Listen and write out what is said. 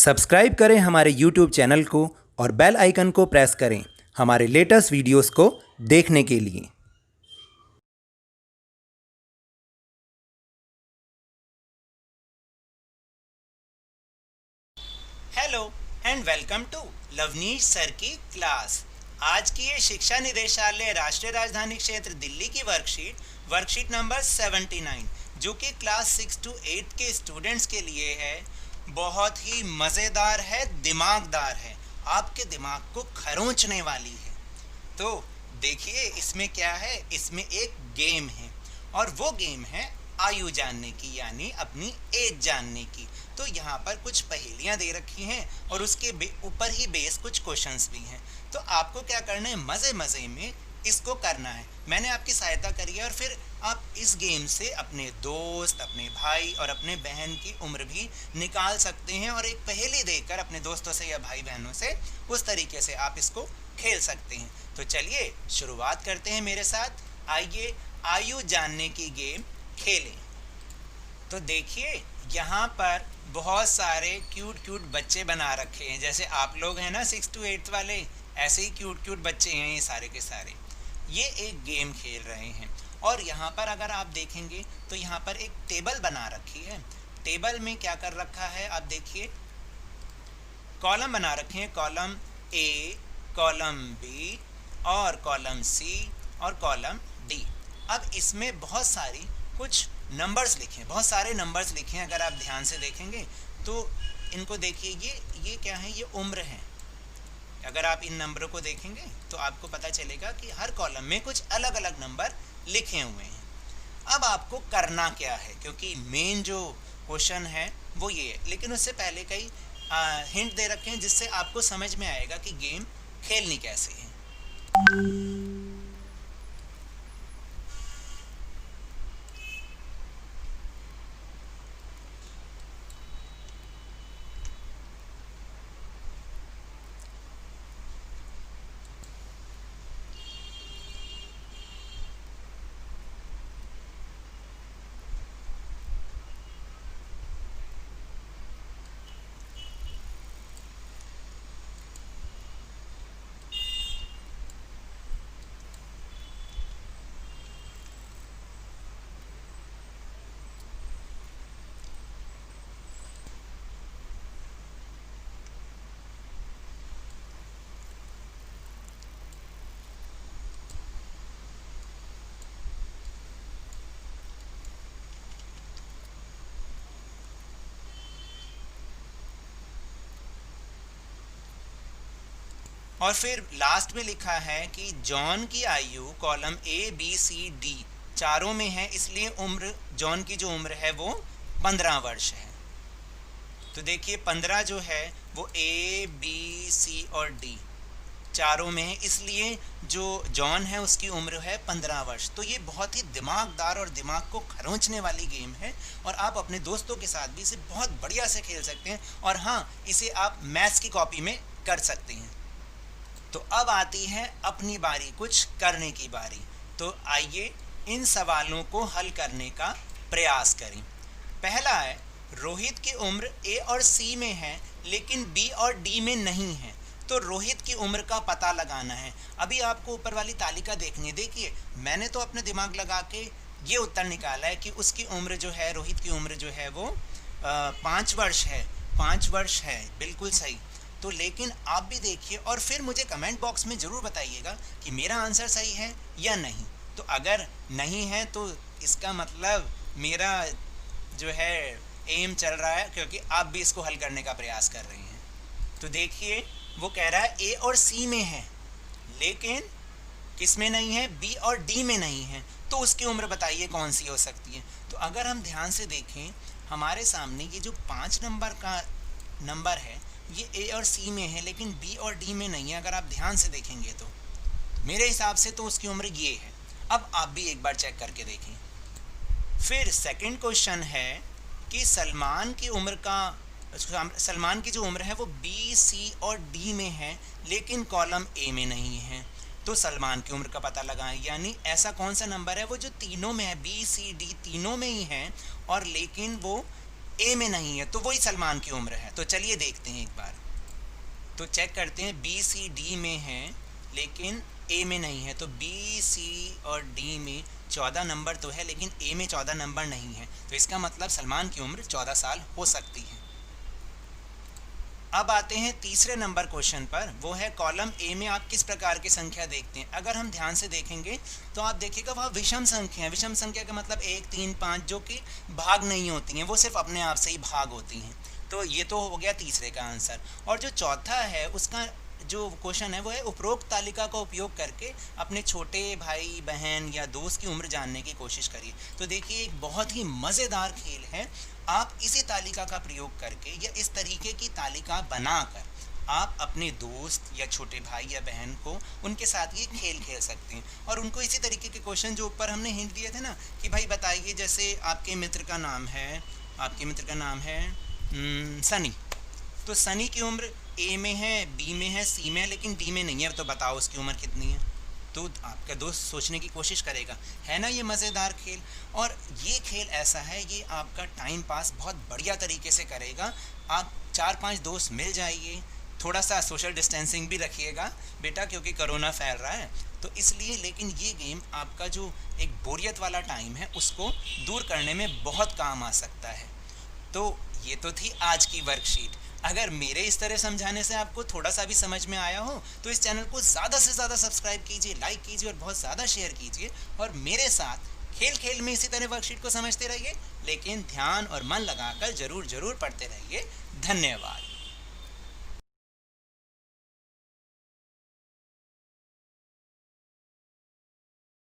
Subscribe करें हमारे YouTube channel को और बेल आइकन को प्रेस करें हमारे लेटेस्ट वीडियोस को देखने के लिए। Hello and welcome to Lovneesh sir की क्लास। आज की ये शिक्षा निदेशालय राष्ट्रीय राजधानी क्षेत्र दिल्ली की वर्कशीट नंबर 79 जो कि क्लास 6 to 8 के स्टूडेंट्स के लिए है, बहुत ही मज़ेदार है, दिमागदार है, आपके दिमाग को खरोंचने वाली है। तो देखिए इसमें क्या है, इसमें एक गेम है और वो गेम है आयु जानने की, यानी अपनी एज जानने की। तो यहाँ पर कुछ पहेलियाँ दे रखी हैं और उसके ऊपर ही बेस कुछ क्वेश्चंस भी हैं। तो आपको क्या करना है, मज़े मज़े में इसको करना है। मैंने आपकी सहायता करी है और फिर आप इस गेम से अपने दोस्त, अपने भाई और अपने बहन की उम्र भी निकाल सकते हैं और एक पहेली देकर अपने दोस्तों से या भाई बहनों से उस तरीके से आप इसको खेल सकते हैं। तो चलिए शुरुआत करते हैं मेरे साथ। आइए आयु जानने की गेम खेलें। तो देखिए यहाँ पर बहुत सारे क्यूट बच्चे बना रखे हैं, जैसे आप लोग हैं ना 6 to 8 वाले, ऐसे ही क्यूट बच्चे हैं ये सारे के सारे। ये एक गेम खेल रहे हैं और यहाँ पर अगर आप देखेंगे तो यहाँ पर एक टेबल बना रखी है। टेबल में क्या कर रखा है आप देखिए, कॉलम बना रखे हैं, कॉलम ए, कॉलम बी और कॉलम सी और कॉलम डी। अब इसमें बहुत सारी कुछ नंबर्स लिखे, बहुत सारे नंबर्स लिखे हैं। अगर आप ध्यान से देखेंगे तो इनको देखिए, ये क्या है, ये उम्र है। अगर आप इन नंबरों को देखेंगे तो आपको पता चलेगा कि हर कॉलम में कुछ अलग अलग नंबर लिखे हुए हैं। अब आपको करना क्या है, क्योंकि मेन जो क्वेश्चन है वो ये है, लेकिन उससे पहले कई हिंट दे रखे हैं जिससे आपको समझ में आएगा कि गेम खेलनी कैसे है। और फिर लास्ट में लिखा है कि जॉन की आयु column A B C D चारों में है, इसलिए उम्र, जॉन की जो उम्र है वो 15 वर्ष है। तो देखिए 15 जो है वो ए बी सी और डी चारों में है, इसलिए जो जॉन है उसकी उम्र है 15 वर्ष। तो ये बहुत ही दिमागदार और दिमाग को खरोंचने वाली गेम है और आप अपने दोस्तों के साथ भी इसे बहुत बढ़िया से खेल सकते हैं। और हाँ, इसे आप मैथ्स की कॉपी में कर सकते हैं। तो अब आती है अपनी बारी, कुछ करने की बारी। तो आइए इन सवालों को हल करने का प्रयास करें। पहला है, रोहित की उम्र ए और सी में है लेकिन बी और डी में नहीं है, तो रोहित की उम्र का पता लगाना है। अभी आपको ऊपर वाली तालिका देखनी है। देखिए मैंने तो अपने दिमाग लगा के ये उत्तर निकाला है कि उसकी उम्र जो है, रोहित की उम्र जो है वो 5 वर्ष है। 5 वर्ष है, बिल्कुल सही। तो लेकिन आप भी देखिए और फिर मुझे कमेंट बॉक्स में ज़रूर बताइएगा कि मेरा आंसर सही है या नहीं। तो अगर नहीं है तो इसका मतलब मेरा जो है एम चल रहा है, क्योंकि आप भी इसको हल करने का प्रयास कर रहे हैं। तो देखिए वो कह रहा है ए और सी में है लेकिन किस में नहीं है, बी और डी में नहीं है, तो उसकी उम्र बताइए कौन सी हो सकती है। तो अगर हम ध्यान से देखें, हमारे सामने ये जो 5 नंबर का नंबर है ये ए और सी में है लेकिन बी और डी में नहीं है। अगर आप ध्यान से देखेंगे तो मेरे हिसाब से तो उसकी उम्र ये है। अब आप भी एक बार चेक करके देखें। फिर सेकंड क्वेश्चन है कि सलमान की जो उम्र है वो बी, सी और डी में है लेकिन कॉलम ए में नहीं है, तो सलमान की उम्र का पता लगाएं। यानी ऐसा कौन सा नंबर है वो जो तीनों में है, बी सी डी तीनों में ही है और लेकिन वो ए में नहीं है, तो वही सलमान की उम्र है। तो चलिए देखते हैं एक बार, तो चेक करते हैं। बी सी डी में है लेकिन ए में नहीं है, तो बी सी और डी में 14 नंबर तो है लेकिन ए में 14 नंबर नहीं है, तो इसका मतलब सलमान की उम्र 14 साल हो सकती है। अब आते हैं तीसरे नंबर क्वेश्चन पर, वो है कॉलम ए में आप किस प्रकार की संख्या देखते हैं। अगर हम ध्यान से देखेंगे तो आप देखिएगा वह विषम संख्या है। विषम संख्या का मतलब 1, 3, 5 जो कि भाग नहीं होती हैं, वो सिर्फ अपने आप से ही भाग होती हैं। तो ये तो हो गया तीसरे का आंसर। और जो चौथा है उसका जो क्वेश्चन है वो है उपरोक्त तालिका का उपयोग करके अपने छोटे भाई बहन या दोस्त की उम्र जानने की कोशिश करिए। तो देखिए एक बहुत ही मज़ेदार खेल है। आप इसी तालिका का प्रयोग करके या इस तरीके की तालिका बनाकर आप अपने दोस्त या छोटे भाई या बहन को उनके साथ ये खेल खेल सकते हैं। और उनको इसी तरीके के क्वेश्चन जो ऊपर हमने हिंट दिए थे ना कि भाई बताइए, जैसे आपके मित्र का नाम है सनी, तो सनी की उम्र ए में है, बी में है, सी में है लेकिन डी में नहीं है, तो बताओ उसकी उम्र कितनी है। तो आपका दोस्त सोचने की कोशिश करेगा, है ना ये मज़ेदार खेल। और ये खेल ऐसा है, ये आपका टाइम पास बहुत बढ़िया तरीके से करेगा। आप 4-5 दोस्त मिल जाइए, थोड़ा सा सोशल डिस्टेंसिंग भी रखिएगा बेटा क्योंकि कोरोना फैल रहा है, तो इसलिए। लेकिन ये गेम आपका जो एक बोरियत वाला टाइम है उसको दूर करने में बहुत काम आ सकता है। तो ये तो थी आज की वर्कशीट। अगर मेरे इस तरह समझाने से आपको थोड़ा सा भी समझ में आया हो तो इस चैनल को ज़्यादा से ज़्यादा सब्सक्राइब कीजिए, लाइक कीजिए और बहुत ज़्यादा शेयर कीजिए। और मेरे साथ खेल खेल में इसी तरह वर्कशीट को समझते रहिए, लेकिन ध्यान और मन लगाकर ज़रूर पढ़ते रहिए। धन्यवाद।